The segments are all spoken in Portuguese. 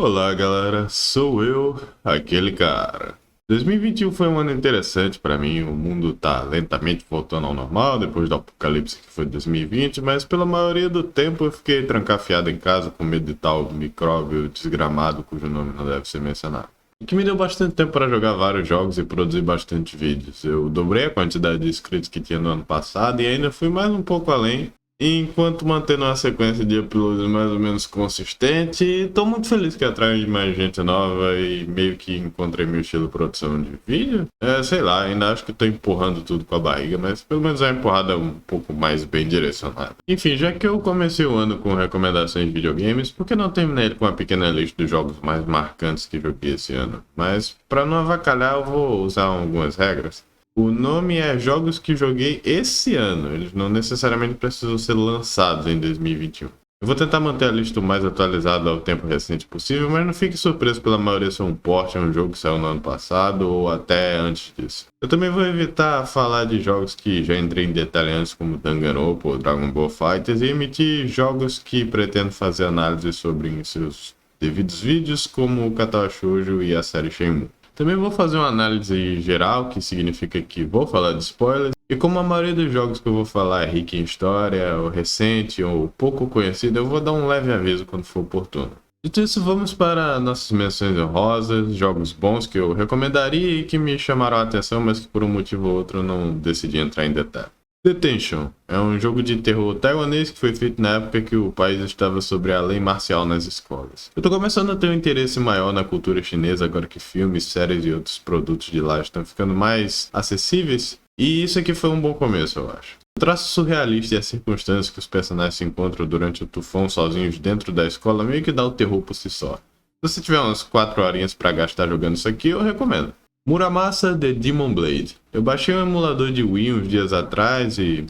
Olá galera, sou eu, aquele cara. 2021 foi um ano interessante pra mim, o mundo tá lentamente voltando ao normal depois do apocalipse que foi 2020, mas pela maioria do tempo eu fiquei trancafiado em casa com medo de tal micróbio desgramado cujo nome não deve ser mencionado. O que me deu bastante tempo para jogar vários jogos e produzir bastante vídeos. Eu dobrei a quantidade de inscritos que tinha no ano passado e ainda fui mais um pouco além, enquanto mantendo uma sequência de uploads mais ou menos consistente. Estou muito feliz que atrai mais gente nova e meio que encontrei meu estilo de produção de vídeo. Sei lá, ainda acho que estou empurrando tudo com a barriga, mas pelo menos é uma empurrada um pouco mais bem direcionada. Enfim, já que eu comecei o ano com recomendações de videogames, por que não terminei ele com uma pequena lista dos jogos mais marcantes que joguei esse ano? Mas para não avacalhar eu vou usar algumas regras. O nome é jogos que joguei esse ano, eles não necessariamente precisam ser lançados em 2021. Eu vou tentar manter a lista o mais atualizada ao tempo recente possível, mas não fique surpreso pela maioria ser um port, um jogo que saiu no ano passado ou até antes disso. Eu também vou evitar falar de jogos que já entrei em detalhe antes, como Danganronpa ou Dragon Ball FighterZ, e emitir jogos que pretendo fazer análise sobre em seus devidos vídeos, como o Katawa Shoujo e a série Shenmue. Também vou fazer uma análise geral, que significa que vou falar de spoilers, e como a maioria dos jogos que eu vou falar é rica em história, ou recente, ou pouco conhecido, eu vou dar um leve aviso quando for oportuno. Dito isso, vamos para nossas menções honrosas, jogos bons que eu recomendaria e que me chamaram a atenção, mas que por um motivo ou outro eu não decidi entrar em detalhe. Detention é um jogo de terror taiwanês que foi feito na época que o país estava sobre a lei marcial nas escolas. Eu tô começando a ter um interesse maior na cultura chinesa agora que filmes, séries e outros produtos de lá estão ficando mais acessíveis, e isso aqui foi um bom começo, eu acho. O traço surrealista e as circunstâncias que os personagens se encontram durante o tufão sozinhos dentro da escola meio que dá o terror por si só. Se você tiver umas 4 horinhas pra gastar jogando isso aqui, eu recomendo. Muramasa The Demon Blade. Eu baixei um emulador de Wii uns dias atrás e...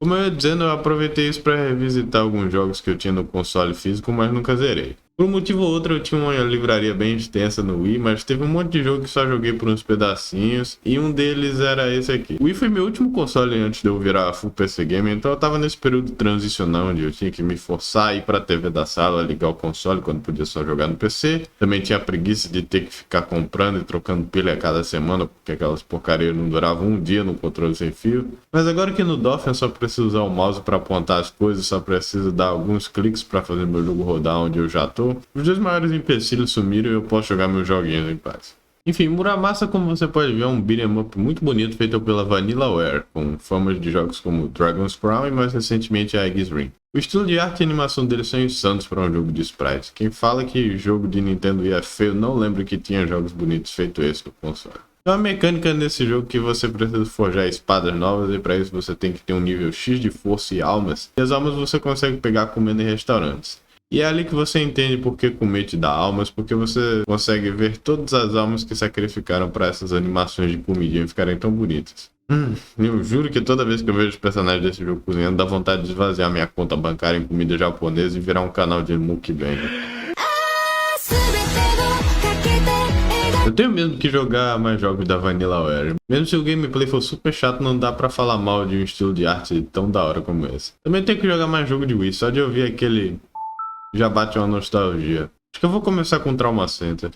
como eu ia dizendo, eu aproveitei isso para revisitar alguns jogos que eu tinha no console físico, mas nunca zerei. Por um motivo ou outro eu tinha uma livraria bem extensa no Wii, mas teve um monte de jogo que só joguei por uns pedacinhos, e um deles era esse aqui. O Wii foi meu último console antes de eu virar full PC Gamer, então eu tava nesse período transicional onde eu tinha que me forçar a ir pra TV da sala, ligar o console quando podia só jogar no PC. Também tinha a preguiça de ter que ficar comprando e trocando pilha a cada semana, porque aquelas porcarias não duravam um dia no controle sem fio. Mas agora que no Dolphin eu só preciso usar o mouse para apontar as coisas, só preciso dar alguns cliques para fazer meu jogo rodar onde eu já tô, os dois maiores empecilhos sumiram e eu posso jogar meus joguinhos em paz. Enfim, Muramasa, como você pode ver, é um beat'em up muito bonito feito pela Vanillaware, com famas de jogos como Dragon's Crown e mais recentemente a Aegis Ring. O estilo de arte e animação deles são insanos para um jogo de sprites. Quem fala que jogo de Nintendo é feio não lembra que tinha jogos bonitos feito esse no console. Tem uma mecânica nesse jogo que você precisa forjar espadas novas e para isso você tem que ter um nível X de força e almas. E as almas você consegue pegar comendo em restaurantes. E é ali que você entende por que comer te dá almas, porque você consegue ver todas as almas que sacrificaram para essas animações de comidinha ficarem tão bonitas. Eu juro que toda vez que eu vejo os personagens desse jogo cozinhando, dá vontade de esvaziar minha conta bancária em comida japonesa e virar um canal de mukbang. Eu tenho mesmo que jogar mais jogos da Vanillaware. Mesmo se o gameplay for super chato, não dá pra falar mal de um estilo de arte tão da hora como esse. Também tenho que jogar mais jogo de Wii, só de ouvir aquele... já bate uma nostalgia. Acho que eu vou começar com Trauma Center.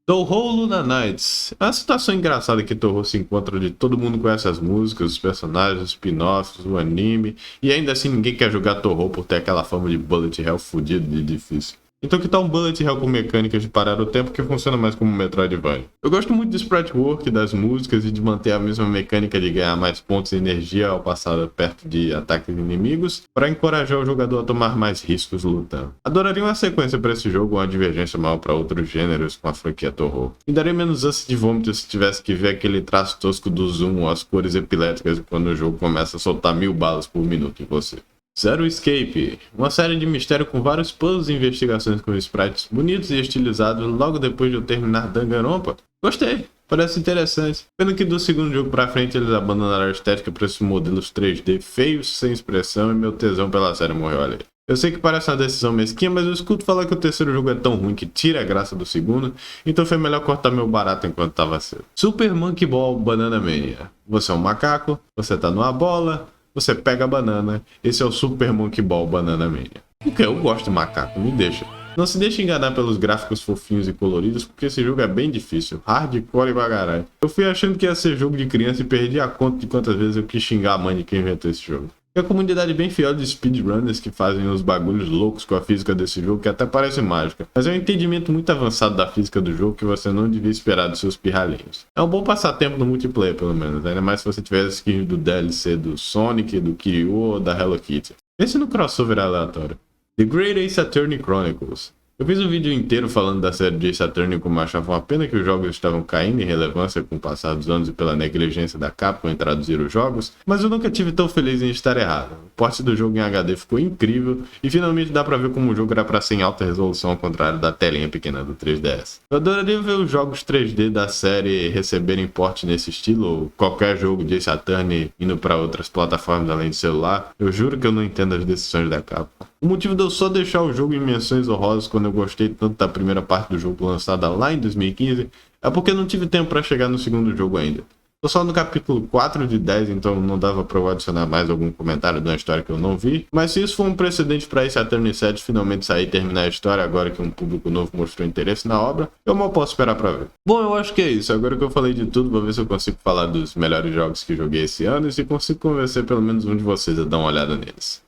Touhou Luna Nights. É uma situação engraçada que Touhou se encontra onde todo mundo conhece as músicas, os personagens, os spin-offs, o anime, e ainda assim ninguém quer jogar Touhou por ter aquela fama de bullet hell fudido de difícil. Então que tal um bullet hell com mecânicas de parar o tempo que funciona mais como um Metroidvania? Eu gosto muito do sprite work, das músicas e de manter a mesma mecânica de ganhar mais pontos de energia ao passar perto de ataques inimigos, para encorajar o jogador a tomar mais riscos lutando. Adoraria uma sequência para esse jogo ou uma divergência maior para outros gêneros com a franquia Touhou. Me daria menos ânsia de vômito se tivesse que ver aquele traço tosco do zoom ou as cores epiléticas quando o jogo começa a soltar 1000 balas por minuto em você. Zero Escape, uma série de mistério com vários puzzles e investigações com sprites bonitos e estilizados logo depois de eu terminar Danganronpa. Gostei, parece interessante. Pena que do segundo jogo pra frente eles abandonaram a estética para esses modelos 3D feios, sem expressão, e meu tesão pela série morreu ali. Eu sei que parece uma decisão mesquinha, mas eu escuto falar que o terceiro jogo é tão ruim que tira a graça do segundo, então foi melhor cortar meu barato enquanto tava cedo. Super Monkey Ball Banana Mania. Você é um macaco, você tá numa bola... você pega a banana. Esse é o Super Monkey Ball Banana Mania. Porque eu gosto de macaco, me deixa. Não se deixe enganar pelos gráficos fofinhos e coloridos, porque esse jogo é bem difícil, hardcore e bagarai. Eu fui achando que ia ser jogo de criança e perdi a conta de quantas vezes eu quis xingar a mãe de quem inventou esse jogo. É a comunidade bem fiel de speedrunners que fazem os bagulhos loucos com a física desse jogo que até parece mágica, mas é um entendimento muito avançado da física do jogo que você não devia esperar dos seus pirralhinhos. É um bom passatempo no multiplayer pelo menos, ainda mais se você tiver as skins do DLC do Sonic, do Kiryu ou da Hello Kitty. Pense no crossover aleatório. The Great Ace Attorney Chronicles. Eu fiz um vídeo inteiro falando da série de Ace Attorney como achava uma pena que os jogos estavam caindo em relevância com o passar dos anos e pela negligência da Capcom em traduzir os jogos, mas eu nunca tive tão feliz em estar errado. O porte do jogo em HD ficou incrível e finalmente dá pra ver como o jogo era pra ser em alta resolução ao contrário da telinha pequena do 3DS. Eu adoraria ver os jogos 3D da série receberem porte nesse estilo, ou qualquer jogo de Ace Attorney indo pra outras plataformas além de celular. Eu juro que eu não entendo as decisões da Capcom. O motivo de eu só deixar o jogo em menções honrosas quando eu gostei tanto da primeira parte do jogo lançada lá em 2015 é porque eu não tive tempo para chegar no segundo jogo ainda. Tô só no capítulo 4 de 10, então não dava para eu adicionar mais algum comentário de uma história que eu não vi. Mas se isso for um precedente para esse Attorney 7 finalmente sair e terminar a história agora que um público novo mostrou interesse na obra, eu mal posso esperar para ver. Bom, eu acho que é isso. Agora que eu falei de tudo, vou ver se eu consigo falar dos melhores jogos que joguei esse ano e se consigo convencer pelo menos um de vocês a dar uma olhada neles.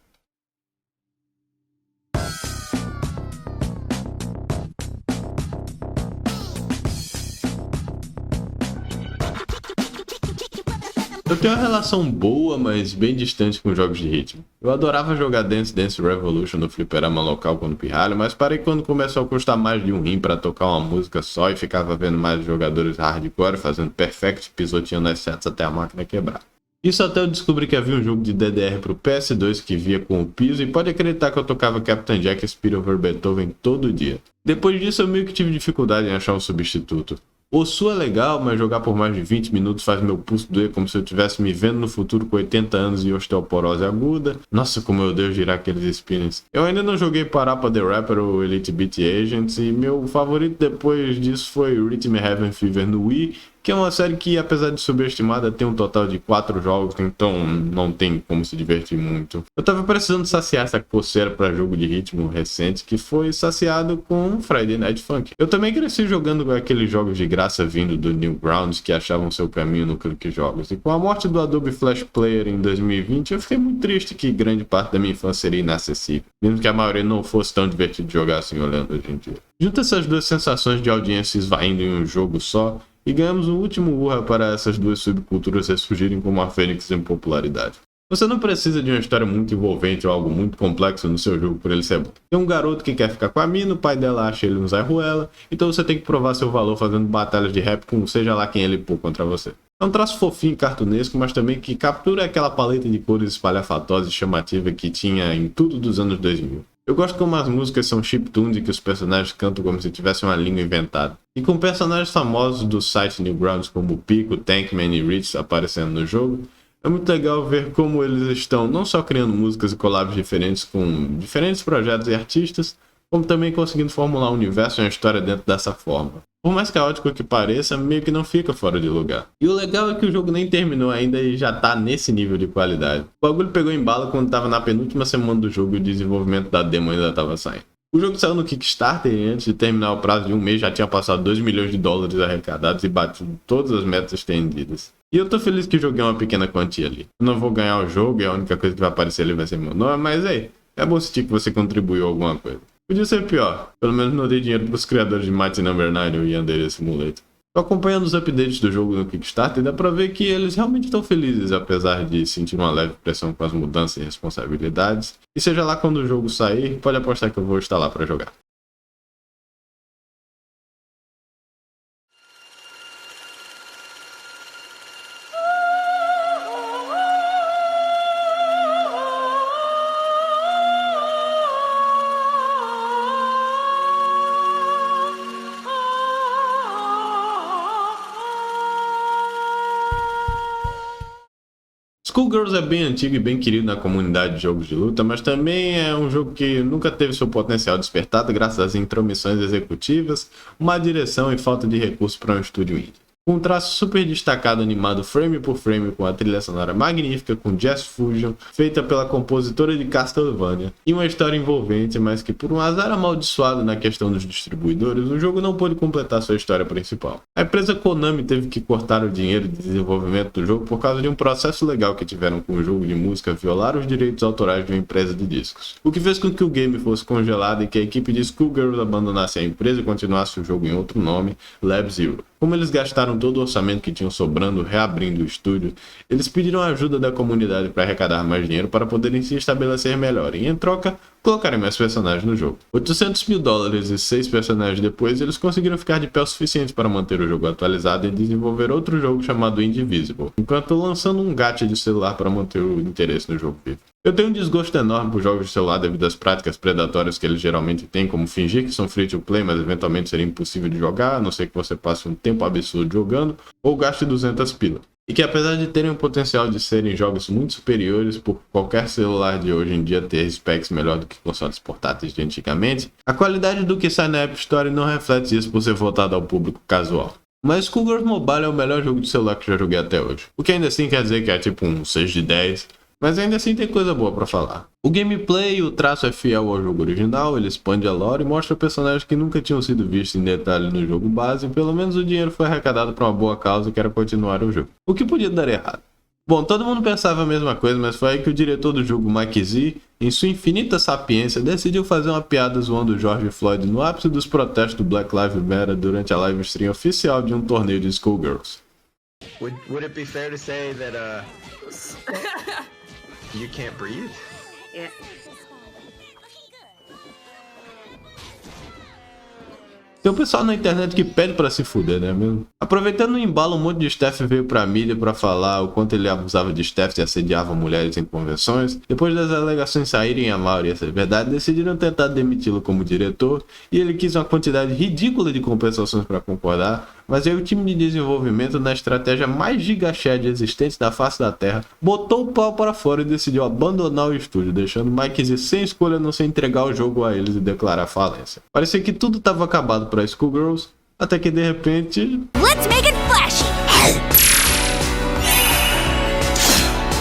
Eu tenho uma relação boa, mas bem distante com jogos de ritmo. Eu adorava jogar Dance Dance Revolution no fliperama local quando pirralho, mas parei quando começou a custar mais de um rim pra tocar uma música só e ficava vendo mais jogadores hardcore fazendo perfect pisoteando as setas até a máquina quebrar. Isso até eu descobri que havia um jogo de DDR pro PS2 que via com o piso e pode acreditar que eu tocava Captain Jack Speed Over Beethoven todo dia. Depois disso eu meio que tive dificuldade em achar um substituto. O Su é legal, mas jogar por mais de 20 minutos faz meu pulso doer como se eu estivesse me vendo no futuro com 80 anos e osteoporose aguda. Nossa, como eu odeio girar aqueles spinners. Eu ainda não joguei Parappa the Rapper ou Elite Beat Agents e meu favorito depois disso foi Rhythm Heaven Fever no Wii, que é uma série que, apesar de subestimada, tem um total de 4 jogos, então não tem como se divertir muito. Eu tava precisando saciar essa coceira pra jogo de ritmo recente, que foi saciado com Friday Night Funk. Eu também cresci jogando com aqueles jogos de graça vindo do Newgrounds que achavam seu caminho no Clique Jogos, e com a morte do Adobe Flash Player em 2020, eu fiquei muito triste que grande parte da minha infância seria inacessível, mesmo que a maioria não fosse tão divertido de jogar assim olhando hoje em dia. Junta essas duas sensações de audiência esvaindo em um jogo só, e ganhamos um último urra para essas duas subculturas ressurgirem como a fênix em popularidade. Você não precisa de uma história muito envolvente ou algo muito complexo no seu jogo por ele ser bom. Tem um garoto que quer ficar com a mina, o pai dela acha ele um Zé Ruela, então você tem que provar seu valor fazendo batalhas de rap com seja lá quem ele pôr contra você. É um traço fofinho e cartunesco, mas também que captura aquela paleta de cores espalhafatosas e chamativa que tinha em tudo dos anos 2000. Eu gosto como as músicas são chiptunes e que os personagens cantam como se tivessem uma língua inventada. E com personagens famosos do site Newgrounds como Pico, Tankman e Rich aparecendo no jogo, é muito legal ver como eles estão não só criando músicas e collabs diferentes com diferentes projetos e artistas, como também conseguindo formular um universo e uma história dentro dessa forma. Por mais caótico que pareça, meio que não fica fora de lugar. E o legal é que o jogo nem terminou ainda e já tá nesse nível de qualidade. O bagulho pegou em bala quando tava na penúltima semana do jogo e o desenvolvimento da demo ainda tava saindo. O jogo saiu no Kickstarter e antes de terminar o prazo de um mês já tinha passado 2 milhões de dólares arrecadados e batido todas as metas estendidas. E eu tô feliz que joguei uma pequena quantia ali. Eu não vou ganhar o jogo e a única coisa que vai aparecer ali vai ser meu nome, mas ei, é bom sentir que você contribuiu alguma coisa. Podia ser pior, pelo menos não dei dinheiro pros criadores de Mighty Number 9 e Yandere Simulator. Tô acompanhando os updates do jogo no Kickstarter e dá pra ver que eles realmente estão felizes, apesar de sentir uma leve pressão com as mudanças e responsabilidades. E seja lá quando o jogo sair, pode apostar que eu vou estar lá pra jogar. Skullgirls é bem antigo e bem querido na comunidade de jogos de luta, mas também é um jogo que nunca teve seu potencial despertado graças às intromissões executivas, má direção e falta de recursos para um estúdio indie. com um traço super destacado animado frame por frame, com a trilha sonora magnífica com Jazz Fusion, feita pela compositora de Castlevania, e uma história envolvente, mas que por um azar amaldiçoado na questão dos distribuidores, o jogo não pôde completar sua história principal. A empresa Konami teve que cortar o dinheiro de desenvolvimento do jogo por causa de um processo legal que tiveram com o jogo de música violar os direitos autorais de uma empresa de discos, o que fez com que o game fosse congelado e que a equipe de Skullgirls abandonasse a empresa e continuasse o jogo em outro nome, Lab Zero. Como eles gastaram todo o orçamento que tinham sobrando reabrindo o estúdio, eles pediram a ajuda da comunidade para arrecadar mais dinheiro para poderem se estabelecer melhor e, em troca, colocarem mais personagens no jogo. $800 mil e 6 personagens depois, eles conseguiram ficar de pé o suficiente para manter o jogo atualizado e desenvolver outro jogo chamado Indivisible, enquanto lançando um gacha de celular para manter o interesse no jogo vivo. Eu tenho um desgosto enorme por jogos de celular devido às práticas predatórias que eles geralmente têm, como fingir que são free to play, mas eventualmente seria impossível de jogar, a não ser que você passe um tempo absurdo jogando, ou gaste 200 pila. E que apesar de terem o potencial de serem jogos muito superiores por qualquer celular de hoje em dia ter specs melhor do que consoles portáteis de antigamente, a qualidade do que sai na App Store não reflete isso por ser voltado ao público casual. Mas Skullgirls Mobile é o melhor jogo de celular que já joguei até hoje, o que ainda assim quer dizer que é tipo um 6 de 10, mas ainda assim tem coisa boa pra falar. O gameplay e o traço é fiel ao jogo original, ele expande a lore e mostra personagens que nunca tinham sido vistos em detalhe no jogo base, e pelo menos o dinheiro foi arrecadado pra uma boa causa que era continuar o jogo. O que podia dar errado? Bom, todo mundo pensava a mesma coisa, mas foi aí que o diretor do jogo, Mike Z, em sua infinita sapiência, decidiu fazer uma piada zoando o George Floyd no ápice dos protestos do Black Lives Matter durante a live stream oficial de um torneio de Skullgirls. Would it be fair to say that you can't breathe? Yeah. Tem um pessoal na internet que pede pra se fuder, né mesmo? Aproveitando o embalo, um monte de Steph veio pra mídia pra falar o quanto ele abusava de Steph e assediava mulheres em convenções. Depois das alegações saírem, a maioria ser verdade, decidiram tentar demiti-lo como diretor, e ele quis uma quantidade ridícula de compensações pra concordar, mas aí o time de desenvolvimento, na estratégia mais gigachad existente da face da Terra, botou o pau para fora e decidiu abandonar o estúdio, deixando Mike Z sem escolha a não ser entregar o jogo a eles e declarar falência. Parecia que tudo estava acabado para Skullgirls, até que de repente... Let's make it flashy!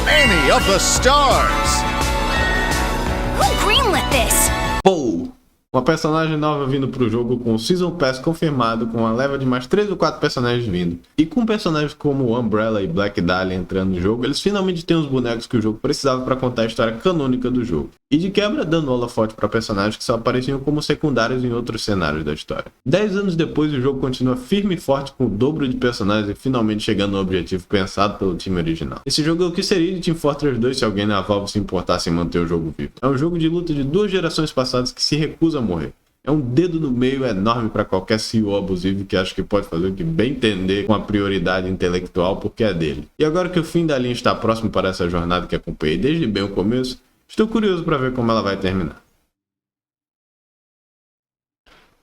Annie of the Stars! Who greenlit this? Pou! Uma personagem nova vindo pro jogo com o Season Pass confirmado, com uma leva de mais 3 ou 4 personagens vindo. E com personagens como Umbrella e Black Dahlia entrando no jogo, eles finalmente têm os bonecos que o jogo precisava para contar a história canônica do jogo. E de quebra dando holofote para personagens que só apareciam como secundários em outros cenários da história. 10 anos depois, o jogo continua firme e forte com o dobro de personagens e finalmente chegando no objetivo pensado pelo time original. Esse jogo é o que seria de Team Fortress 2 se alguém na Valve se importasse em manter o jogo vivo. É um jogo de luta de 2 gerações passadas que se recusa a morrer. É um dedo no meio enorme para qualquer CEO abusivo que acha que pode fazer o que bem entender com a prioridade intelectual porque é dele. E agora que o fim da linha está próximo para essa jornada que acompanhei desde bem o começo, estou curioso para ver como ela vai terminar.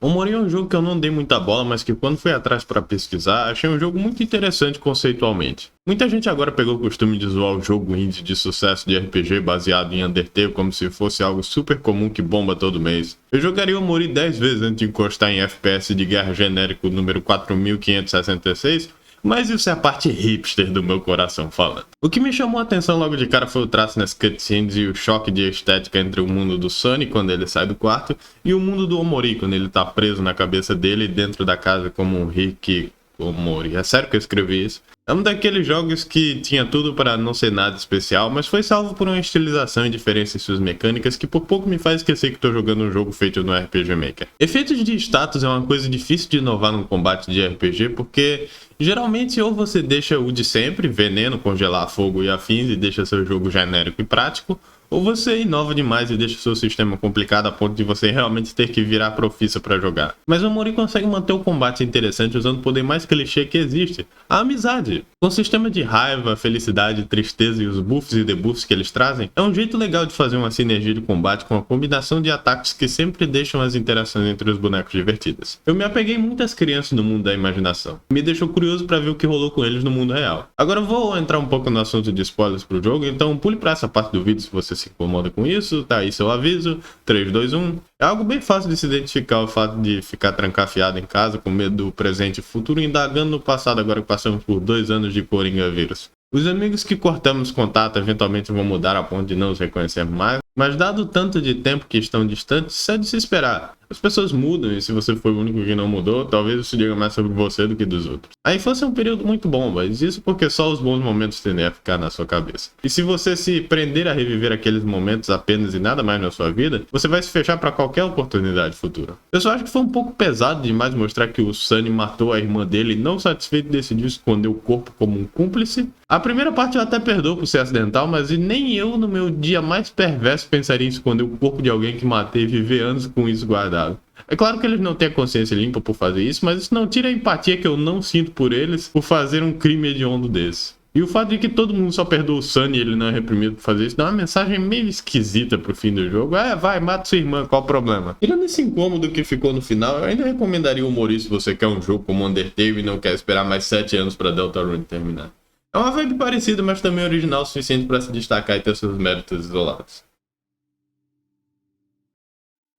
Omori é um jogo que eu não dei muita bola, mas que quando fui atrás para pesquisar, achei um jogo muito interessante conceitualmente. Muita gente agora pegou o costume de zoar o jogo indie de sucesso de RPG baseado em Undertale como se fosse algo super comum que bomba todo mês. Eu jogaria Omori 10 vezes antes de encostar em FPS de guerra genérico número 4566, mas isso é a parte hipster do meu coração falando. O que me chamou a atenção logo de cara foi o traço nas cutscenes e o choque de estética entre o mundo do Sunny quando ele sai do quarto e o mundo do Omori quando ele tá preso na cabeça dele dentro da casa como um Hikikomori. É sério que eu escrevi isso? É um daqueles jogos que tinha tudo para não ser nada especial, mas foi salvo por uma estilização e diferença em suas mecânicas que por pouco me faz esquecer que estou jogando um jogo feito no RPG Maker. Efeitos de status é uma coisa difícil de inovar num combate de RPG porque geralmente ou você deixa o de sempre, veneno, congelar fogo e afins e deixa seu jogo genérico e prático, ou você inova demais e deixa o seu sistema complicado a ponto de você realmente ter que virar profissa para jogar. Mas o Omori consegue manter o combate interessante usando o poder mais clichê que existe, a amizade. Com o sistema de raiva, felicidade, tristeza e os buffs e debuffs que eles trazem, é um jeito legal de fazer uma sinergia de combate com a combinação de ataques que sempre deixam as interações entre os bonecos divertidas. Eu me apeguei muito às crianças no mundo da imaginação. Me deixou curioso para ver o que rolou com eles no mundo real. Agora eu vou entrar um pouco no assunto de spoilers pro jogo, então pule para essa parte do vídeo se você você se incomoda com isso, tá aí seu aviso, 3, 2, 1. É algo bem fácil de se identificar o fato de ficar trancafiado em casa com medo do presente e futuro, indagando no passado agora que passamos por 2 anos de coronavírus. Os amigos que cortamos contato eventualmente vão mudar a ponto de não os reconhecer mais, mas dado o tanto de tempo que estão distantes, isso é de se esperar. As pessoas mudam e se você foi o único que não mudou, talvez isso diga mais sobre você do que dos outros. A infância é um período muito bom, mas isso porque só os bons momentos tendem a ficar na sua cabeça. E se você se prender a reviver aqueles momentos apenas e nada mais na sua vida, você vai se fechar para qualquer oportunidade futura. Eu só acho que foi um pouco pesado demais mostrar que o Sunny matou a irmã dele e não satisfeito decidiu esconder o corpo como um cúmplice. A primeira parte eu até perdoo por ser acidental, mas nem eu no meu dia mais perverso pensaria em esconder o corpo de alguém que matei e viver anos com isso guardado. É claro que eles não têm a consciência limpa por fazer isso, mas isso não tira a empatia que eu não sinto por eles por fazer um crime hediondo desse. E o fato de que todo mundo só perdoa o Sunny e ele não é reprimido por fazer isso dá uma mensagem meio esquisita pro fim do jogo. Vai, mata sua irmã, qual o problema? Tirando esse incômodo que ficou no final, eu ainda recomendaria o Mori se você quer um jogo como Undertale e não quer esperar mais 7 anos pra Deltarune terminar. É uma vibe parecida, mas também original o suficiente pra se destacar e ter seus méritos isolados.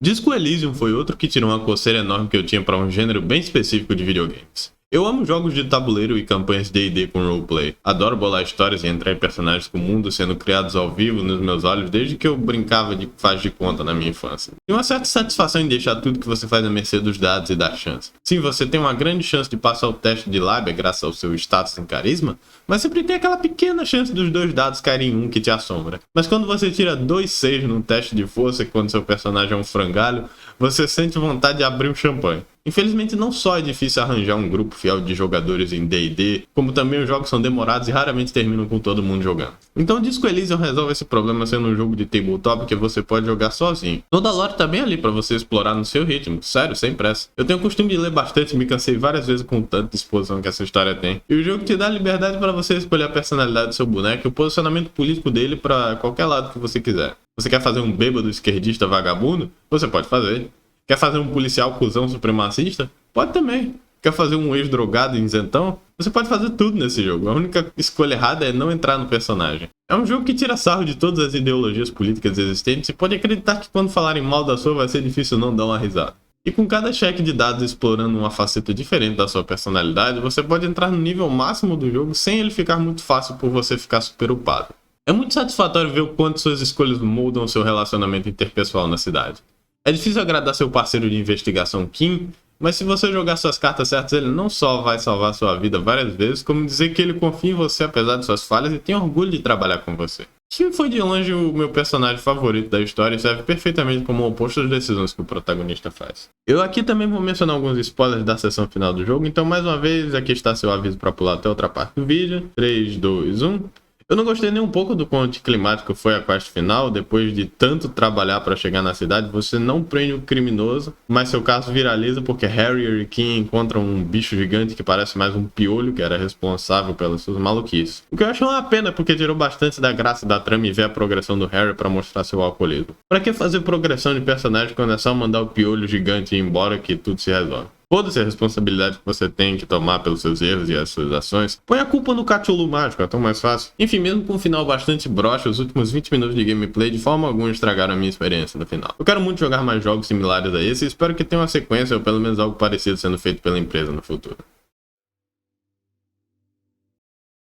Disco Elysium foi outro que tirou uma coceira enorme que eu tinha para um gênero bem específico de videogames. Eu amo jogos de tabuleiro e campanhas D&D com roleplay. Adoro bolar histórias e entrar em personagens com mundos sendo criados ao vivo nos meus olhos desde que eu brincava de faz de conta na minha infância. Tem uma certa satisfação em deixar tudo que você faz à mercê dos dados e da chance. Sim, você tem uma grande chance de passar o teste de lábia graças ao seu status em carisma, mas sempre tem aquela pequena chance dos 2 dados caírem em um que te assombra. Mas quando você tira 2 6 num teste de força quando seu personagem é um frangalho, você sente vontade de abrir um champanhe. Infelizmente não só é difícil arranjar um grupo fiel de jogadores em D&D, como também os jogos são demorados e raramente terminam com todo mundo jogando. Então Disco Elysium resolve esse problema sendo um jogo de tabletop que você pode jogar sozinho. Toda a lore tá bem ali pra você explorar no seu ritmo, sério, sem pressa. Eu tenho o costume de ler bastante e me cansei várias vezes com tanta disposição que essa história tem. E o jogo te dá liberdade para você escolher a personalidade do seu boneco e o posicionamento político dele para qualquer lado que você quiser. Você quer fazer um bêbado esquerdista vagabundo? Você pode fazer. Quer fazer um policial cuzão supremacista? Pode também. Quer fazer um ex-drogado isentão? Você pode fazer tudo nesse jogo. A única escolha errada é não entrar no personagem. É um jogo que tira sarro de todas as ideologias políticas existentes e pode acreditar que quando falarem mal da sua vai ser difícil não dar uma risada. E com cada cheque de dados explorando uma faceta diferente da sua personalidade, você pode entrar no nível máximo do jogo sem ele ficar muito fácil por você ficar super upado. É muito satisfatório ver o quanto suas escolhas moldam o seu relacionamento interpessoal na cidade. É difícil agradar seu parceiro de investigação Kim, mas se você jogar suas cartas certas, ele não só vai salvar sua vida várias vezes, como dizer que ele confia em você apesar de suas falhas e tem orgulho de trabalhar com você. Kim foi de longe o meu personagem favorito da história e serve perfeitamente como o oposto das decisões que o protagonista faz. Eu aqui também vou mencionar alguns spoilers da sessão final do jogo, então mais uma vez aqui está seu aviso para pular até outra parte do vídeo. 3, 2, 1... Eu não gostei nem um pouco do quão anticlimático foi a quest final. Depois de tanto trabalhar para chegar na cidade, você não prende o criminoso, mas seu caso viraliza porque Harrier e Kim encontram um bicho gigante que parece mais um piolho que era responsável pelas suas maluquices. O que eu acho uma pena porque tirou bastante da graça da trama e ver a progressão do Harry para mostrar seu alcoolismo. Pra que fazer progressão de personagem quando é só mandar o piolho gigante ir embora que tudo se resolve? Foda-se a responsabilidade que você tem que tomar pelos seus erros e as suas ações. Põe a culpa no Cthulhu mágico, é tão mais fácil. Enfim, mesmo com um final bastante broxa, os últimos 20 minutos de gameplay de forma alguma estragaram a minha experiência no final. Eu quero muito jogar mais jogos similares a esse e espero que tenha uma sequência ou pelo menos algo parecido sendo feito pela empresa no futuro.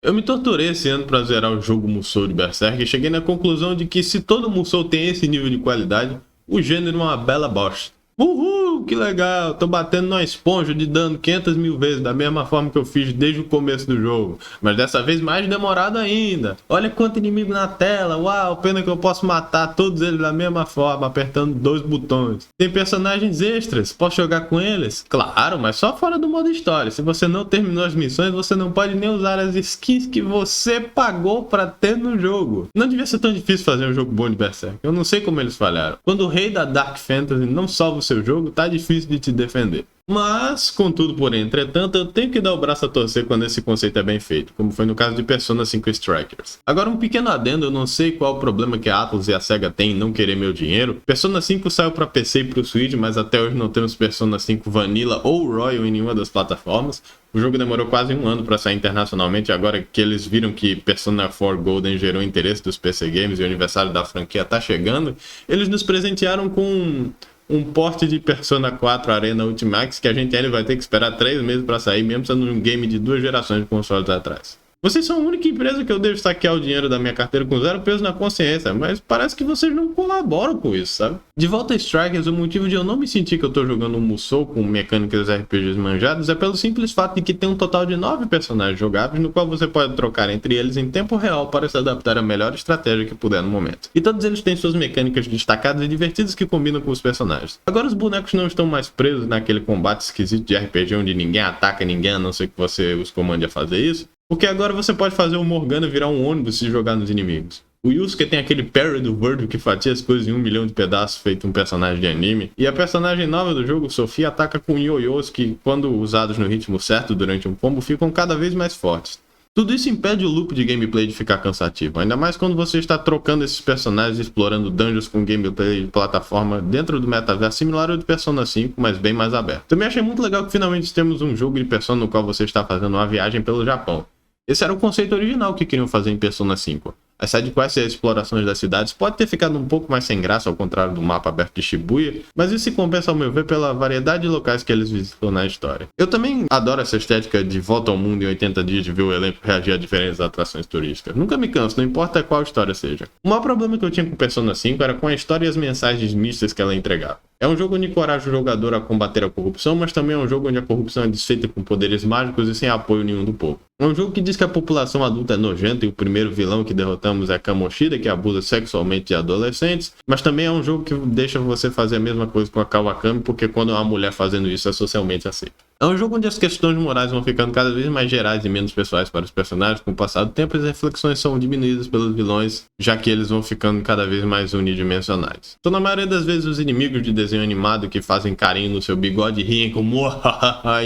Eu me torturei esse ano pra zerar o jogo Musou de Berserk e cheguei na conclusão de que se todo Musou tem esse nível de qualidade, o gênero é uma bela bosta. Uhul, que legal, tô batendo numa esponja de dano 500 mil vezes, da mesma forma que eu fiz desde o começo do jogo, mas dessa vez mais demorado ainda. Olha quanto inimigo na tela, uau, pena que eu posso matar todos eles da mesma forma, apertando 2 botões. Tem personagens extras, posso jogar com eles? Claro, mas só fora do modo história. Se você não terminou as missões, você não pode nem usar as skins que você pagou pra ter no jogo. Não devia ser tão difícil fazer um jogo bom de Berserk, eu não sei como eles falharam. Quando o rei da Dark Fantasy não salva o seu jogo, tá difícil de te defender. Mas, contudo, porém, entretanto, eu tenho que dar o braço a torcer quando esse conceito é bem feito, como foi no caso de Persona 5 Strikers. Agora, um pequeno adendo, eu não sei qual o problema que a Atlus e a SEGA têm em não querer meu dinheiro. Persona 5 saiu para PC e pro Switch, mas até hoje não temos Persona 5 Vanilla ou Royal em nenhuma das plataformas. O jogo demorou quase um ano para sair internacionalmente, agora que eles viram que Persona 4 Golden gerou interesse dos PC Games e o aniversário da franquia tá chegando, eles nos presentearam com um porte de Persona 4 Arena Ultimax que a gente ainda vai ter que esperar 3 meses para sair, mesmo sendo um game de 2 gerações de consoles atrás. Vocês são a única empresa que eu devo saquear o dinheiro da minha carteira com zero peso na consciência, mas parece que vocês não colaboram com isso, sabe? De volta a Strikers, o motivo de eu não me sentir que eu tô jogando um Musou com mecânicas RPGs manjados é pelo simples fato de que tem um total de 9 personagens jogáveis, no qual você pode trocar entre eles em tempo real para se adaptar à melhor estratégia que puder no momento. E todos eles têm suas mecânicas destacadas e divertidas que combinam com os personagens. Agora os bonecos não estão mais presos naquele combate esquisito de RPG onde ninguém ataca ninguém a não ser que você os comande a fazer isso. Porque agora você pode fazer o Morgana virar um ônibus e jogar nos inimigos. O Yusuke tem aquele parry do Virgil que fatia as coisas em 1 milhão de pedaços feito um personagem de anime. E a personagem nova do jogo, Sofia, ataca com ioiôs que, quando usados no ritmo certo durante um combo, ficam cada vez mais fortes. Tudo isso impede o loop de gameplay de ficar cansativo, ainda mais quando você está trocando esses personagens e explorando dungeons com gameplay de plataforma dentro do metaverso similar ao de Persona 5, mas bem mais aberto. Também achei muito legal que finalmente temos um jogo de Persona no qual você está fazendo uma viagem pelo Japão. Esse era o conceito original que queriam fazer em Persona 5. As sidequests e as explorações das cidades pode ter ficado um pouco mais sem graça ao contrário do mapa aberto de Shibuya, mas isso se compensa ao meu ver pela variedade de locais que eles visitam na história. Eu também adoro essa estética de volta ao mundo em 80 dias de ver o elenco reagir a diferentes atrações turísticas. Nunca me canso, não importa qual história seja. O maior problema que eu tinha com Persona 5 era com a história e as mensagens mistas que ela entregava. É um jogo onde encoraja o jogador a combater a corrupção, mas também é um jogo onde a corrupção é desfeita com poderes mágicos e sem apoio nenhum do povo. É um jogo que diz que a população adulta é nojenta e o primeiro vilão que derrotamos é Kamoshida, que abusa sexualmente de adolescentes, mas também é um jogo que deixa você fazer a mesma coisa com a Kawakami, porque quando há uma mulher fazendo isso é socialmente aceito. É um jogo onde as questões morais vão ficando cada vez mais gerais e menos pessoais para os personagens com o passar do tempo e as reflexões são diminuídas pelos vilões, já que eles vão ficando cada vez mais unidimensionais. Então na maioria das vezes os inimigos de desenho animado que fazem carinho no seu bigode riem como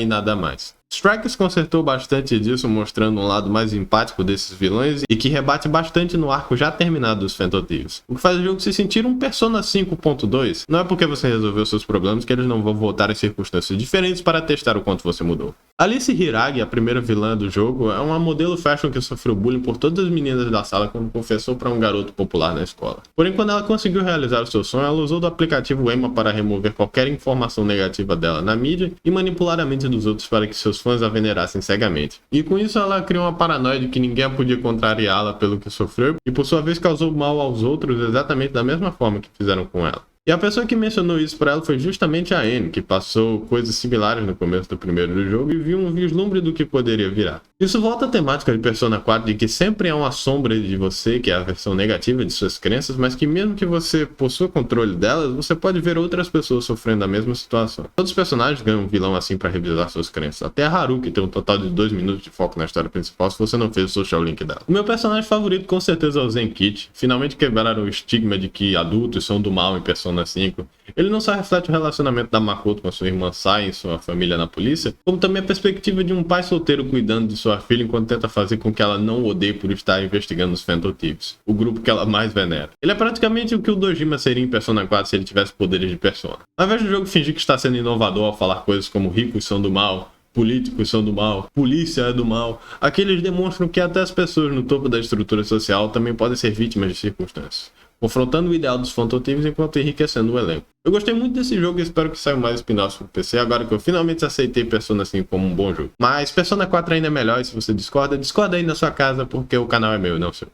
e nada mais. Strikers consertou bastante disso, mostrando um lado mais empático desses vilões e que rebate bastante no arco já terminado dos Phantom Thieves. O que faz o jogo se sentir um Persona 5.2. Não é porque você resolveu seus problemas que eles não vão voltar em circunstâncias diferentes para testar o quanto você mudou. Alice Hiragi, a primeira vilã do jogo, é uma modelo fashion que sofreu bullying por todas as meninas da sala quando confessou para um garoto popular na escola. Porém, quando ela conseguiu realizar o seu sonho, ela usou do aplicativo Ema para remover qualquer informação negativa dela na mídia e manipular a mente dos outros para que seus fãs a venerassem cegamente. E com isso ela criou uma paranoia de que ninguém podia contrariá-la pelo que sofreu e por sua vez causou mal aos outros exatamente da mesma forma que fizeram com ela. E a pessoa que mencionou isso para ela foi justamente a Anne, que passou coisas similares no começo do primeiro do jogo e viu um vislumbre do que poderia virar. Isso volta à temática de Persona 4 de que sempre há uma sombra de você, que é a versão negativa de suas crenças, mas que mesmo que você possua controle delas, você pode ver outras pessoas sofrendo a mesma situação. Todos os personagens ganham um vilão assim para revisar suas crenças. Até a Haru, que tem um total de 2 minutos de foco na história principal se você não fez o social link dela. O meu personagem favorito com certeza é o Zenkichi. Finalmente quebraram o estigma de que adultos são do mal em Persona 5. Ele não só reflete o relacionamento da Makoto com a sua irmã Sai e sua família na polícia, como também a perspectiva de um pai solteiro cuidando de sua filha enquanto tenta fazer com que ela não o odeie por estar investigando os Phantom Thieves, o grupo que ela mais venera. Ele é praticamente o que o Dojima seria em Persona 4 se ele tivesse poderes de Persona. Ao invés do jogo fingir que está sendo inovador ao falar coisas como ricos são do mal, políticos são do mal, polícia é do mal, aqui eles demonstram que até as pessoas no topo da estrutura social também podem ser vítimas de circunstâncias, confrontando o ideal dos Phantom Thieves enquanto enriquecendo o elenco. Eu gostei muito desse jogo e espero que saiam mais spin-offs pro PC, agora que eu finalmente aceitei Persona 5 como um bom jogo. Mas Persona 4 ainda é melhor e se você discorda aí na sua casa porque o canal é meu, não seu.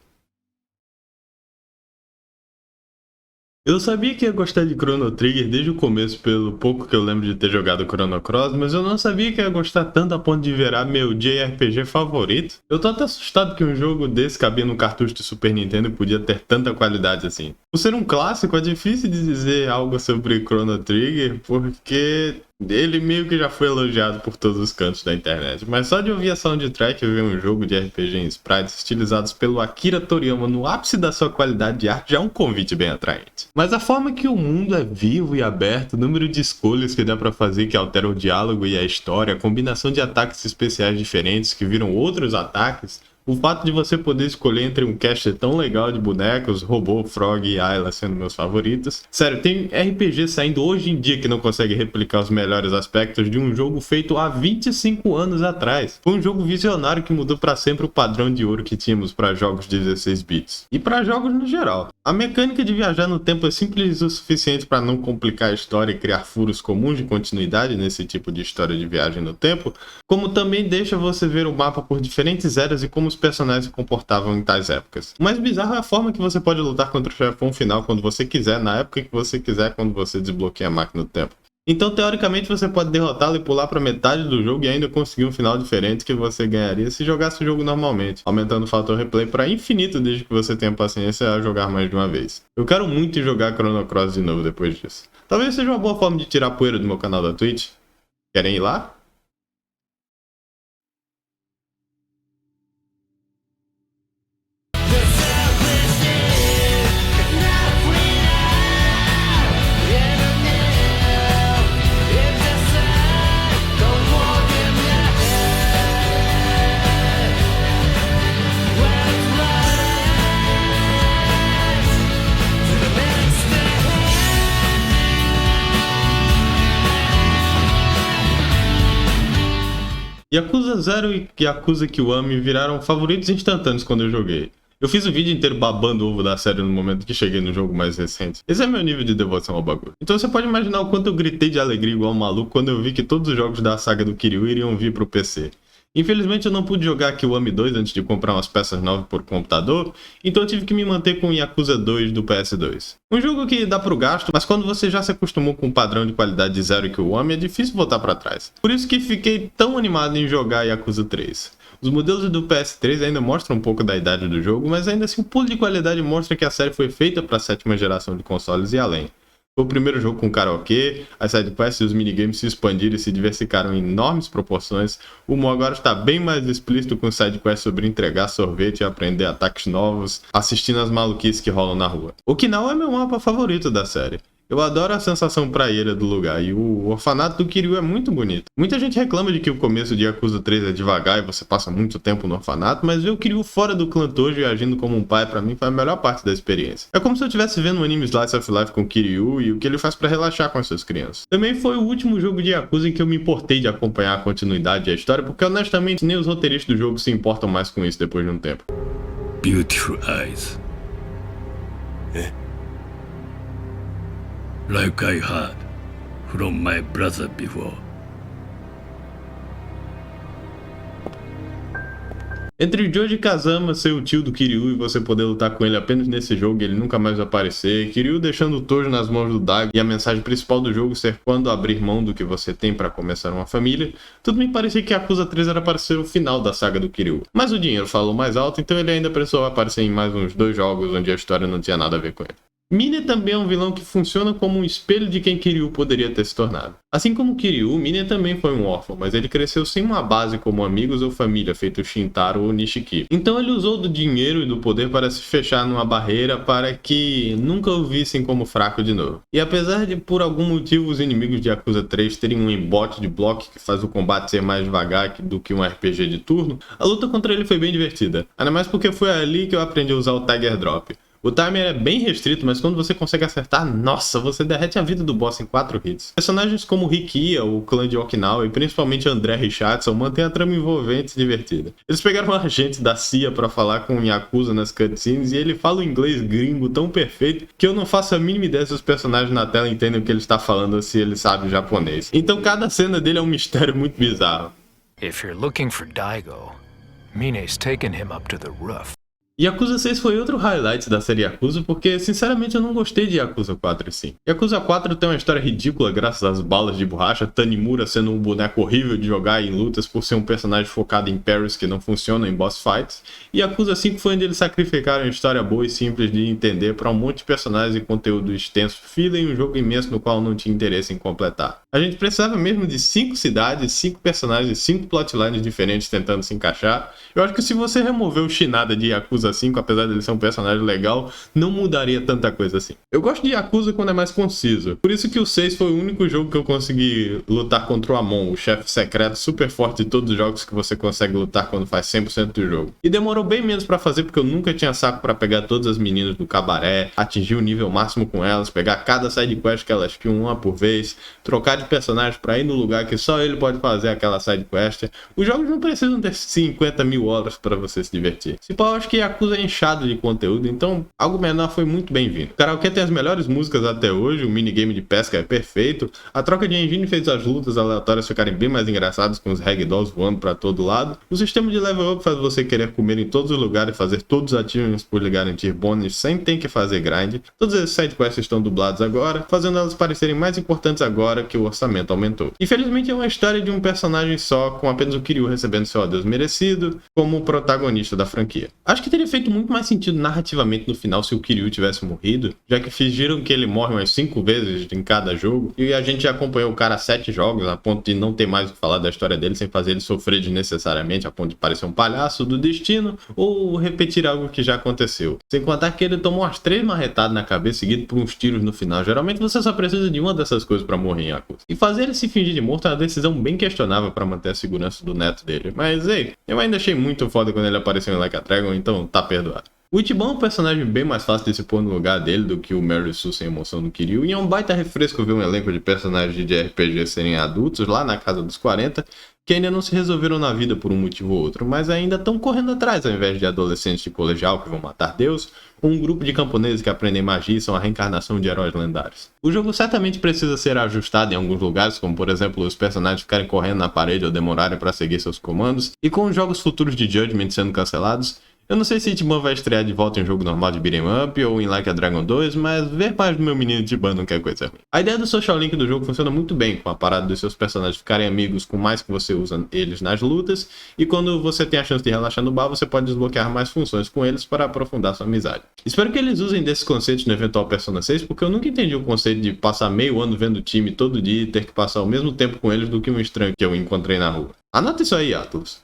Eu sabia que ia gostar de Chrono Trigger desde o começo, pelo pouco que eu lembro de ter jogado Chrono Cross, mas eu não sabia que ia gostar tanto a ponto de virar meu JRPG favorito. Eu tô até assustado que um jogo desse cabia num cartucho de Super Nintendo e podia ter tanta qualidade assim. Por ser um clássico, é difícil de dizer algo sobre Chrono Trigger, porque Ele meio que já foi elogiado por todos os cantos da internet, mas só de ouvir a soundtrack e ver um jogo de RPG em sprites estilizados pelo Akira Toriyama no ápice da sua qualidade de arte já é um convite bem atraente. Mas a forma que o mundo é vivo e aberto, o número de escolhas que dá pra fazer que altera o diálogo e a história, a combinação de ataques especiais diferentes que viram outros ataques, o fato de você poder escolher entre um cast tão legal de bonecos, Robô, Frog e Ayla sendo meus favoritos. Sério, tem RPG saindo hoje em dia que não consegue replicar os melhores aspectos de um jogo feito há 25 anos atrás. Foi um jogo visionário que mudou para sempre o padrão de ouro que tínhamos para jogos de 16 bits. E para jogos no geral. A mecânica de viajar no tempo é simples o suficiente para não complicar a história e criar furos comuns de continuidade nesse tipo de história de viagem no tempo, como também deixa você ver o mapa por diferentes eras e como os personagens se comportavam em tais épocas. O mais bizarro é a forma que você pode lutar contra o chefão final quando você quiser, na época que você quiser, quando você desbloqueia a máquina do tempo. Então, teoricamente, você pode derrotá-lo e pular para metade do jogo e ainda conseguir um final diferente que você ganharia se jogasse o jogo normalmente, aumentando o fator replay para infinito desde que você tenha paciência a jogar mais de uma vez. Eu quero muito jogar Chrono Cross de novo depois disso. Talvez seja uma boa forma de tirar poeira do meu canal da Twitch. Querem ir lá? Yakuza 0 e Yakuza Kiwami viraram favoritos instantâneos quando eu joguei. Eu fiz o vídeo inteiro babando o ovo da série no momento que cheguei no jogo mais recente. Esse é meu nível de devoção ao bagulho. Então você pode imaginar o quanto eu gritei de alegria igual um maluco quando eu vi que todos os jogos da saga do Kiryu iriam vir pro PC. Infelizmente eu não pude jogar Kiwami 2 antes de comprar umas peças novas por computador, então eu tive que me manter com Yakuza 2 do PS2. Um jogo que dá pro gasto, mas quando você já se acostumou com o padrão de qualidade de Zero e Kiwami é difícil voltar pra trás. Por isso que fiquei tão animado em jogar Yakuza 3. Os modelos do PS3 ainda mostram um pouco da idade do jogo, mas ainda assim o pulo de qualidade mostra que a série foi feita para a 7ª geração de consoles e além. Foi o primeiro jogo com karaokê, as sidequests e os minigames se expandiram e se diversificaram em enormes proporções. O humor agora está bem mais explícito com sidequests sobre entregar sorvete e aprender ataques novos, assistindo as maluquices que rolam na rua. Okinawa é meu mapa favorito da série. Eu adoro a sensação praieira do lugar e o orfanato do Kiryu é muito bonito. Muita gente reclama de que o começo de Yakuza 3 é devagar e você passa muito tempo no orfanato, mas ver o Kiryu fora do clã Tojo e agindo como um pai pra mim foi a melhor parte da experiência. É como se eu estivesse vendo um anime Slice of Life com o Kiryu e o que ele faz pra relaxar com as suas crianças. Também foi o último jogo de Yakuza em que eu me importei de acompanhar a continuidade e a história, porque honestamente nem os roteiristas do jogo se importam mais com isso depois de um tempo. Beautiful eyes. Like I had from my brother before. Entre o Joji Kazama ser o tio do Kiryu e você poder lutar com ele apenas nesse jogo e ele nunca mais aparecer, Kiryu deixando o Tojo nas mãos do Daigo e a mensagem principal do jogo ser quando abrir mão do que você tem para começar uma família, tudo me parecia que Yakuza 3 era para ser o final da saga do Kiryu. Mas o dinheiro falou mais alto, então ele ainda precisou aparecer em mais uns 2 jogos onde a história não tinha nada a ver com ele. Minya também é um vilão que funciona como um espelho de quem Kiryu poderia ter se tornado. Assim como Kiryu, Minya também foi um órfão, mas ele cresceu sem uma base como amigos ou família, feito Shintaro ou Nishiki. Então ele usou do dinheiro e do poder para se fechar numa barreira para que nunca o vissem como fraco de novo. E apesar de por algum motivo os inimigos de Yakuza 3 terem um embote de bloco que faz o combate ser mais devagar do que um RPG de turno, a luta contra ele foi bem divertida. Ainda mais porque foi ali que eu aprendi a usar o Tiger Drop. O timer é bem restrito, mas quando você consegue acertar, nossa, você derrete a vida do boss em 4 hits. Personagens como Rikia, o clã de Okinawa e principalmente André Richardson mantêm a trama envolvente e divertida. Eles pegaram um agente da CIA pra falar com o Yakuza nas cutscenes e ele fala o inglês gringo tão perfeito que eu não faço a mínima ideia se os personagens na tela entendem o que ele está falando ou se ele sabe japonês. Então cada cena dele é um mistério muito bizarro. If you're looking for Daigo, Mine's taken him up to the roof. Yakuza 6 foi outro highlight da série Yakuza, porque sinceramente eu não gostei de Yakuza 4 e 5. Yakuza 4 tem uma história ridícula graças às balas de borracha, Tanimura sendo um boneco horrível de jogar em lutas por ser um personagem focado em parries que não funcionam em boss fights, e Yakuza 5 foi onde eles sacrificaram uma história boa e simples de entender para um monte de personagens e conteúdo extenso, fila em um jogo imenso no qual não tinha interesse em completar. A gente precisava mesmo de 5 cidades, 5 personagens, 5 plotlines diferentes tentando se encaixar. Eu acho que se você remover o Shinada de Yakuza 5, apesar de ele ser um personagem legal, não mudaria tanta coisa assim. Eu gosto de Yakuza quando é mais conciso. Por isso que o 6 foi o único jogo que eu consegui lutar contra o Amon, o chefe secreto super forte de todos os jogos que você consegue lutar quando faz 100% do jogo. E demorou bem menos pra fazer porque eu nunca tinha saco pra pegar todas as meninas do cabaré, atingir o nível máximo com elas, pegar cada side quest que elas tinham uma por vez, trocar de personagem pra ir no lugar que só ele pode fazer aquela side quest. Os jogos não precisam ter 50 mil horas pra você se divertir. Se pá, eu acho que Yakuza é inchado de conteúdo, então algo menor foi muito bem-vindo. O karaokê tem as melhores músicas até hoje, o minigame de pesca é perfeito, a troca de engine fez as lutas aleatórias ficarem bem mais engraçadas com os ragdolls voando pra todo lado, o sistema de level up faz você querer comer em todos os lugares e fazer todos os achievements por lhe garantir bônus sem ter que fazer grind. Todos esses sidequests estão dublados agora, fazendo elas parecerem mais importantes agora que o orçamento aumentou. Infelizmente é uma história de um personagem só, com apenas o Kiryu recebendo seu adeus merecido como protagonista da franquia. Acho que teria feito muito mais sentido narrativamente no final se o Kiryu tivesse morrido, já que fingiram que ele morre umas 5 vezes em cada jogo, e a gente já acompanhou o cara 7 jogos, a ponto de não ter mais o que falar da história dele, sem fazer ele sofrer desnecessariamente, a ponto de parecer um palhaço do destino, ou repetir algo que já aconteceu. Sem contar que ele tomou umas 3 marretadas na cabeça, seguido por uns tiros no final. Geralmente você só precisa de uma dessas coisas pra morrer em Yakuza. E fazer ele se fingir de morto é uma decisão bem questionável pra manter a segurança do neto dele. Mas ei, eu ainda achei muito foda quando ele apareceu em Like a Dragon, então tá perdoado. O Ichiban é um personagem bem mais fácil de se pôr no lugar dele do que o Mary Sue sem emoção do Kiryu, e é um baita refresco ver um elenco de personagens de RPG serem adultos lá na casa dos 40, que ainda não se resolveram na vida por um motivo ou outro, mas ainda estão correndo atrás ao invés de adolescentes de colegial que vão matar Deus, ou um grupo de camponeses que aprendem magia e são a reencarnação de heróis lendários. O jogo certamente precisa ser ajustado em alguns lugares, como por exemplo os personagens ficarem correndo na parede ou demorarem para seguir seus comandos, e com os jogos futuros de Judgment sendo cancelados, eu não sei se Ichiban vai estrear de volta em um jogo normal de beat'em up ou em Like a Dragon 2, mas ver mais do meu menino Ichiban não quer coisa ruim. A ideia do social link do jogo funciona muito bem, com a parada dos seus personagens ficarem amigos com mais que você usa eles nas lutas, e quando você tem a chance de relaxar no bar, você pode desbloquear mais funções com eles para aprofundar sua amizade. Espero que eles usem desses conceitos no eventual Persona 6, porque eu nunca entendi o conceito de passar meio ano vendo o time todo dia e ter que passar o mesmo tempo com eles do que um estranho que eu encontrei na rua. Anota isso aí, Atlas.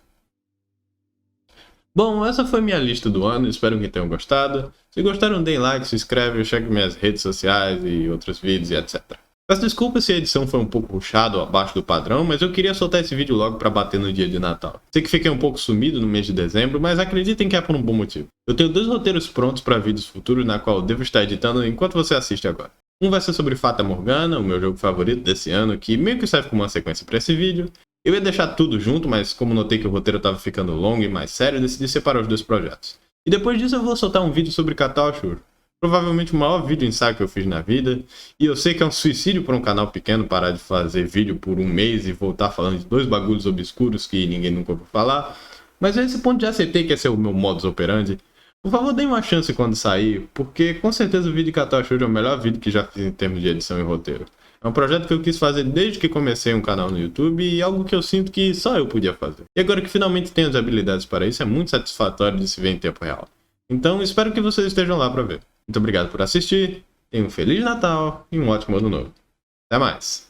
Bom, essa foi minha lista do ano, espero que tenham gostado. Se gostaram, deem like, se inscreve, cheque minhas redes sociais e outros vídeos e etc. Peço desculpa se a edição foi um pouco rushada ou abaixo do padrão, mas eu queria soltar esse vídeo logo pra bater no dia de Natal. Sei que fiquei um pouco sumido no mês de dezembro, mas acreditem que é por um bom motivo. Eu tenho 2 roteiros prontos para vídeos futuros, na qual eu devo estar editando enquanto você assiste agora. Um vai ser sobre Fata Morgana, o meu jogo favorito desse ano, que meio que serve como uma sequência para esse vídeo. Eu ia deixar tudo junto, mas como notei que o roteiro estava ficando longo e mais sério, decidi separar os 2 projetos. E depois disso eu vou soltar um vídeo sobre Katao Ashur. Provavelmente o maior vídeo ensaio que eu fiz na vida, e eu sei que é um suicídio para um canal pequeno parar de fazer vídeo por um mês e voltar falando de 2 bagulhos obscuros que ninguém nunca ouviu falar, mas a esse ponto já aceitei que esse é o meu modus operandi. Por favor, deem uma chance quando sair, porque com certeza o vídeo de Katao Ashur é o melhor vídeo que já fiz em termos de edição e roteiro. É um projeto que eu quis fazer desde que comecei um canal no YouTube e algo que eu sinto que só eu podia fazer. E agora que finalmente tenho as habilidades para isso, é muito satisfatório de se ver em tempo real. Então espero que vocês estejam lá para ver. Muito obrigado por assistir, tenham um Feliz Natal e um ótimo Ano Novo. Até mais!